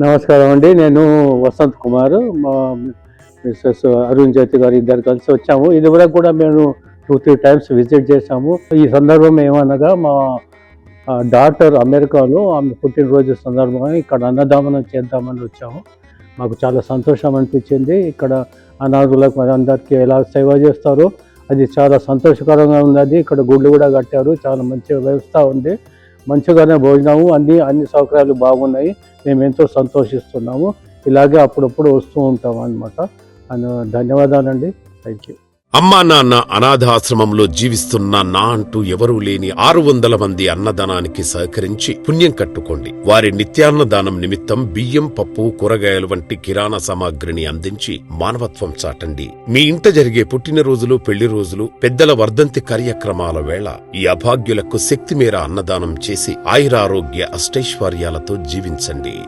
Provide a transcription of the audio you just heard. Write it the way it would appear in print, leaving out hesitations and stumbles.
నమస్కారం అండి. నేను వసంత్ కుమార్, మా మిసెస్ అరుణ్ జ్యోతి గారు ఇద్దరు కలిసి వచ్చాము. ఇదివరకు కూడా మేము 2-3 టైమ్స్ విజిట్ చేశాము. ఈ సందర్భం ఏమనగా మా డాటర్ అమెరికాలో ఆమె పుట్టినరోజు సందర్భంగా ఇక్కడ అన్నదానం చేద్దామని వచ్చాము. మాకు చాలా సంతోషం అనిపించింది. ఇక్కడ అనాథులకు అందరికీ ఎలా సేవ చేస్తారో అది చాలా సంతోషకరంగా ఉన్నది. ఇక్కడ గుళ్ళు కూడా కట్టారు, చాలా మంచి వ్యవస్థ ఉంది, మంచిగానే భోజనము అన్ని సౌకర్యాలు బాగున్నాయి. మేము ఎంతో సంతోషిస్తున్నాము. ఇలాగే అప్పుడప్పుడు వస్తూ ఉంటాం అన్నమాట. ధన్యవాదాలండి. Thank you. అమ్మా నాన్న అనాథాశ్రమంలో జీవిస్తున్న నా అంటూ ఎవరూ లేని 600 మంది అన్నదానానికి సహకరించి పుణ్యం కట్టుకోండి. వారి నిత్యాన్నదానం నిమిత్తం బియ్యం, పప్పు, కూరగాయలు వంటి కిరాణా సామాగ్రిని అందించి మానవత్వం చాటండి. మీ ఇంట జరిగే పుట్టినరోజులు, పెళ్లి రోజులు, పెద్దల వర్ధంతి కార్యక్రమాల వేళ ఈ అభాగ్యులకు శక్తి మేర అన్నదానం చేసి ఆయురారోగ్య అష్టైశ్వర్యాలతో జీవించండి.